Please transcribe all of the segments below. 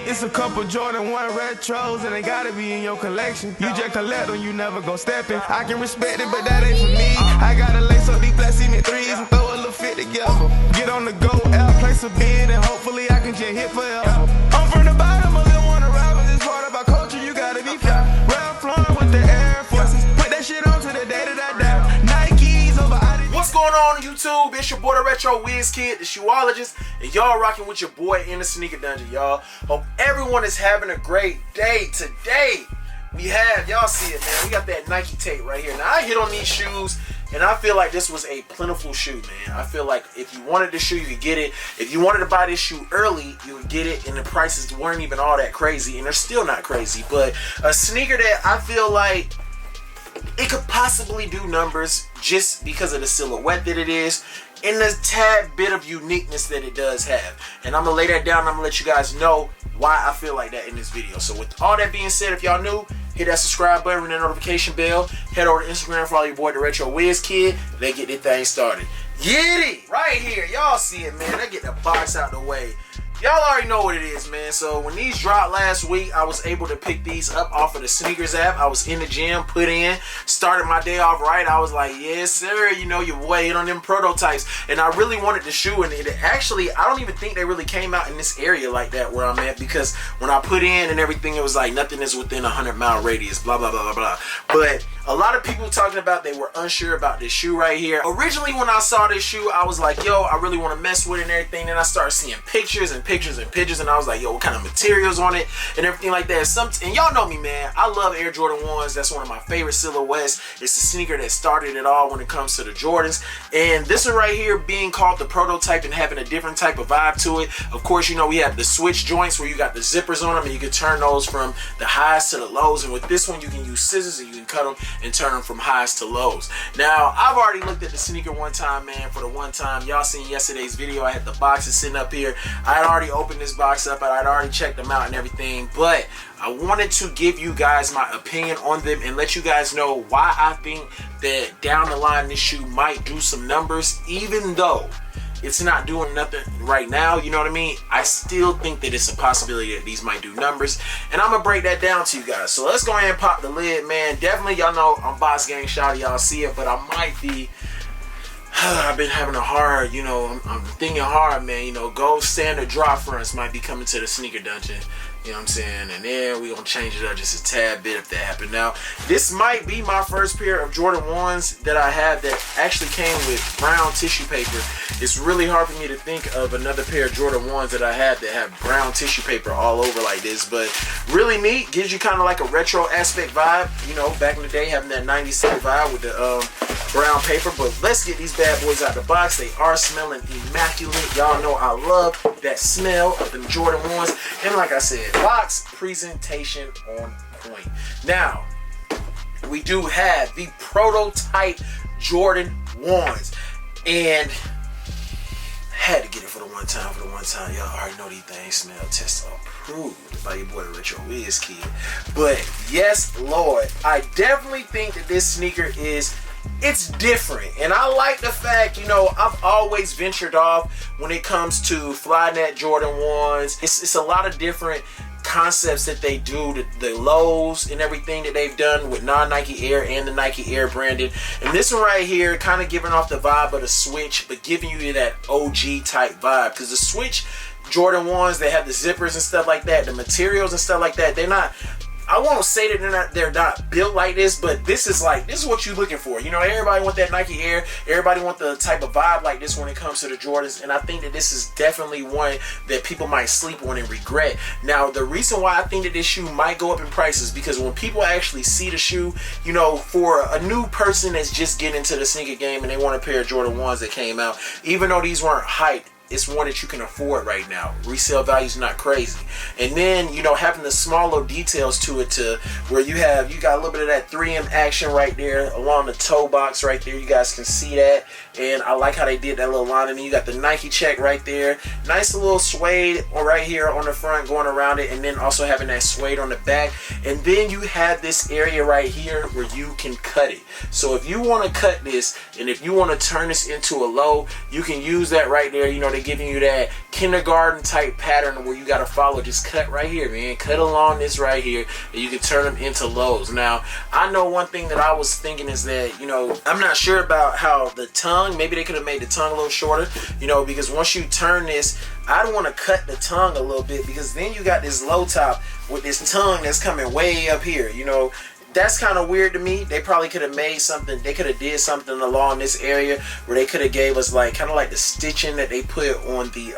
It's a couple Jordan 1 retros and they gotta be in your collection. You just collect them, you never gon' step in. I can respect it, but that ain't for me. I gotta lace up these black cement threes and throw a little fit together. Get on the go out, place a bid, and hopefully I can just hit forever. I'm from the bottom, a little wanna ride with this part about culture, you gotta be fly. Ralph Lauren with the Air Forces, put that shit on to the day that I die. Nikes over Adidas. What's going on YouTube? It's your boy DaRetroWizKid, the shoeologist, and y'all rocking with your boy in the sneaker dungeon, y'all. Hope everyone is having a great day. Today, we have, y'all see it, man, we got that Nike tape right here. Now, I hit on these shoes, and I feel like this was a plentiful shoe, man. I feel like if you wanted this shoe, you could get it. If you wanted to buy this shoe early, you would get it, and the prices weren't even all that crazy, and they're still not crazy. But a sneaker that I feel like it could possibly do numbers just because of the silhouette that it is and the tad bit of uniqueness that it does have. And I'm gonna lay that down and I'm gonna let you guys know why I feel like that in this video. So with all that being said, if y'all new, hit that subscribe button and that notification bell. Head over to Instagram, follow your boy DaRetroWizKid. They get this thing started. Get it! Right here, y'all see it, man. They get the box out the way. Y'all already know what it is, man. So when these dropped last week, I was able to pick these up off of the sneakers app. I was in the gym, started my day off right. I was like, yes, sir. You know, your boy hit on them prototypes. And I really wanted the shoe. And it actually, I don't even think they really came out in this area like that where I'm at. Because when I put in and everything, it was like nothing is within a 100-mile radius, blah, blah, blah, blah, blah. But a lot of people talking about they were unsure about this shoe right here. Originally, when I saw this shoe, I was like, yo, I really want to mess with it and everything. Then I started seeing pictures and pictures and I was like, yo, what kind of materials on it and everything like that. And y'all know me, man, I love Air Jordan 1s. That's one of my favorite silhouettes. It's the sneaker that started it all when it comes to the Jordans. And this one right here being called the prototype and having a different type of vibe to it. Of course, you know, we have the switch joints where you got the zippers on them and you can turn those from the highs to the lows. And with this one, you can use scissors and you can cut them and turn them from highs to lows. Now, I've already looked at the sneaker one time, man, for the one time. Y'all seen yesterday's video. I had the boxes sitting up here. I had already opened this box up, and I'd already checked them out and everything, but I wanted to give you guys my opinion on them and let you guys know why I think that down the line this shoe might do some numbers, even though it's not doing nothing right now. You know what I mean? I still think that it's a possibility that these might do numbers, and I'm gonna break that down to you guys. So let's go ahead and pop the lid, man. Definitely, y'all know I'm Boss Gang Shouty, y'all see it, but I might be I've been having a hard, you know, I'm thinking hard, man. You know, gold standard drop fronts might be coming to the sneaker dungeon. You know what I'm saying? And then we're going to change it up just a tad bit if that happened. Now, this might be my first pair of Jordan 1s that I have that actually came with brown tissue paper. It's really hard for me to think of another pair of Jordan 1s that I have that have brown tissue paper all over like this. But really neat. Gives you kind of like a retro aspect vibe. You know, back in the day having that 97 vibe with the brown paper. But let's get these bad boys out the box. They are smelling immaculate. Y'all know I love that smell of them Jordan 1s. And like I said, box presentation on point. Now, we do have the prototype Jordan 1s. And had to get it for the one time, Y'all already know these things smell test approved by your boy DaRetroWizKid. But yes, Lord, I definitely think that this sneaker it's different, and I like the fact, you know, I've always ventured off when it comes to Flyknit Jordan 1s. It's a lot of different concepts that they do, the lows and everything that they've done with non-Nike Air and the Nike Air branded. And this one right here kind of giving off the vibe of the switch, but giving you that OG type vibe, because the switch Jordan 1s, they have the zippers and stuff like that, the materials and stuff like that, they're not, I won't say that they're not built like this, but this is what you're looking for. You know, everybody want that Nike Air. Everybody want the type of vibe like this when it comes to the Jordans, and I think that this is definitely one that people might sleep on and regret. Now, the reason why I think that this shoe might go up in price is because when people actually see the shoe, you know, for a new person that's just getting into the sneaker game and they want a pair of Jordan 1s that came out, even though these weren't hyped it's one that you can afford right now. Resale value is not crazy. And then, you know, having the small little details to it, to where you got a little bit of that 3M action right there along the toe box right there. You guys can see that. And I like how they did that little line. And then you got the Nike check right there. Nice little suede right here on the front going around it. And then also having that suede on the back. And then you have this area right here where you can cut it. So if you want to cut this, and if you want to turn this into a low, you can use that right there. You know, they're giving you that kindergarten type pattern where you got to follow. Just cut right here, man. Cut along this right here, and you can turn them into lows. Now, I know one thing that I was thinking is that, you know, I'm not sure about how the tongue, maybe they could have made the tongue a little shorter, you know, because once you turn this, I don't want to cut the tongue a little bit, because then you got this low top with this tongue that's coming way up here, you know. That's kind of weird to me. They probably could have made something, they could have did something along this area where they could have gave us like kind of like the stitching that they put on the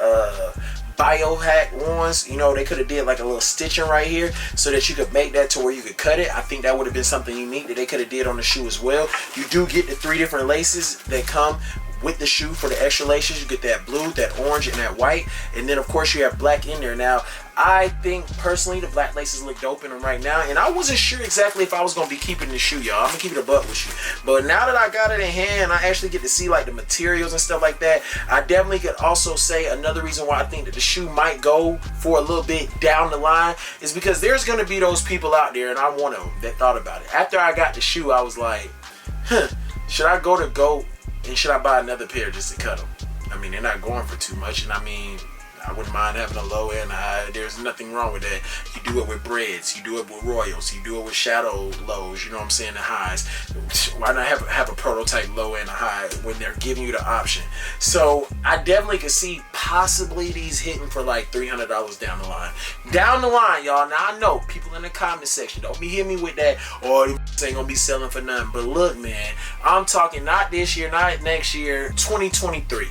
biohack ones. You know, they could have did like a little stitching right here so that you could make that to where you could cut it. I think that would have been something unique that they could have did on the shoe as well. You do get the 3 different laces that come with the shoe for the extra laces. You get that blue, that orange, and that white, and then of course you have black in there. Now I think personally the black laces look dope in them right now, and I wasn't sure exactly if I was gonna be keeping the shoe, y'all. I'm gonna keep it a buck with you, but now that I got it in hand, I actually get to see like the materials and stuff like that. I definitely could also say another reason why I think that the shoe might go for a little bit down the line is because there's gonna be those people out there, and I'm one of them, that thought about it. After I got the shoe, I was like, should I go to GOKU and should I buy another pair just to cut them? I mean, they're not going for too much, and I mean, I wouldn't mind having a low and a high. There's nothing wrong with that. You do it with breads, you do it with royals, you do it with shadow lows, you know what I'm saying, the highs. Why not have a prototype low and a high when they're giving you the option? So I definitely could see possibly these hitting for like $300 down the line. Down the line, y'all. Now I know people in the comment section don't be hitting me with that, or this ain't gonna be selling for nothing. But look, man, I'm talking not this year, not next year, 2023.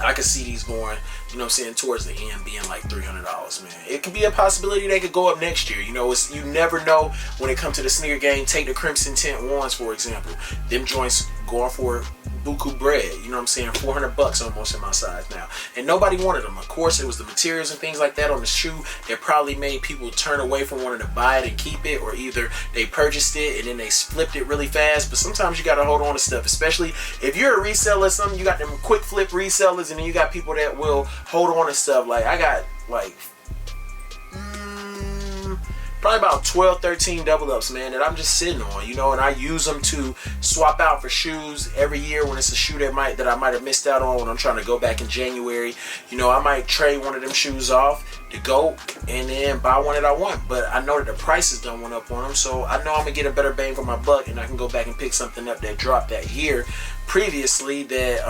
I could see these going, you know what I'm saying, towards the end being like $300, man. It could be a possibility they could go up next year. You know, you never know when it comes to the sneaker game. Take the Crimson Tint ones, for example. Them joints going for buku bread, you know what I'm saying, $400 almost in my size now, and nobody wanted them. Of course, it was the materials and things like that on the shoe that probably made people turn away from wanting to buy it and keep it, or either they purchased it and then they flipped it really fast. But sometimes you got to hold on to stuff, especially if you're a reseller. Something, you got them quick flip resellers, and then you got people that will hold on to stuff. Like I got like probably about 12, 13 double ups, man, that I'm just sitting on, you know, and I use them to swap out for shoes every year when it's a shoe that I might have missed out on when I'm trying to go back in January. You know, I might trade one of them shoes off to go and then buy one that I want, but I know that the prices done went up on them, so I know I'm gonna get a better bang for my buck, and I can go back and pick something up that dropped that year previously that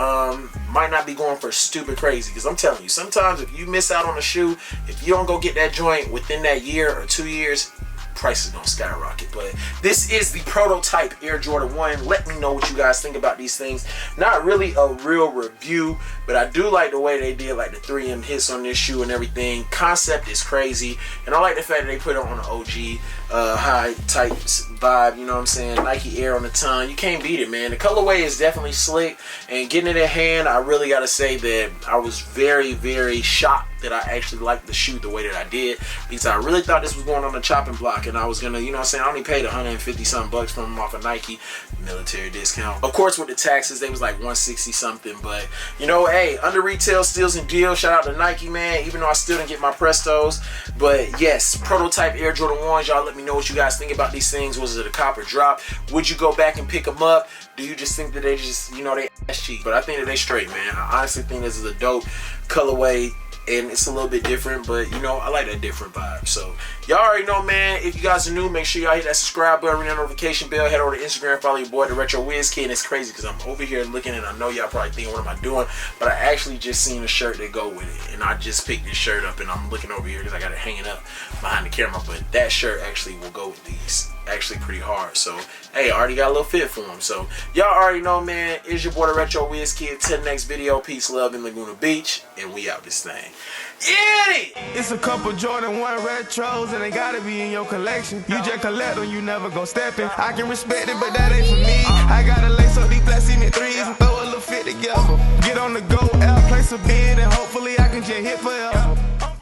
might not be going for stupid crazy. Because I'm telling you, sometimes if you miss out on a shoe, if you don't go get that joint within that year or 2 years, prices don't skyrocket. But this is the prototype Air Jordan 1. Let me know what you guys think about these things. Not really a real review, but I do like the way they did like the 3M hits on this shoe and everything. Concept is crazy, and I like the fact that they put it on the OG high type vibe, you know what I'm saying, Nike Air on the tongue. You can't beat it, man. The colorway is definitely slick, and getting it in hand, I really gotta say that I was very, very shocked that I actually liked the shoe the way that I did, because I really thought this was going on the chopping block, and I was gonna, you know what I'm saying, I only paid 150 something bucks from them off of Nike military discount. Of course, with the taxes, they was like 160 something, but you know, hey, under retail steals and deals. Shout out to Nike, man, even though I still didn't get my Prestos. But yes, prototype Air Jordan 1s. Y'all let me know what you guys think about these things. Was it a cop or drop? Would you go back and pick them up? Do you just think that they just, you know, they ass cheap? But I think that they straight, man. I honestly think this is a dope colorway, and it's a little bit different, but you know, I like that different vibe. So y'all already know, man. If you guys are new, make sure y'all hit that subscribe button, ring that notification bell, head over to Instagram, follow your boy DaRetroWizKid. And it's crazy because I'm over here looking, and I know y'all probably thinking, what am I doing? But I actually just seen a shirt that go with it, and I just picked this shirt up, and I'm looking over here because I got it hanging up behind the camera. But that shirt actually will go with these. actually pretty hard. So, hey, I already got a little fit for him. So, y'all already know, man. It's your boy, DaRetroWizKid. Till the next video, peace, love in Laguna Beach. And we out this thing. It's a couple Jordan 1 retros and they gotta be in your collection. You just collect them, you never gon' step in. I can respect it, but that ain't for me. I gotta lace up these black cement threes and throw a little fit together. Get on the go, out, place a bid, and hopefully I can just hit forever.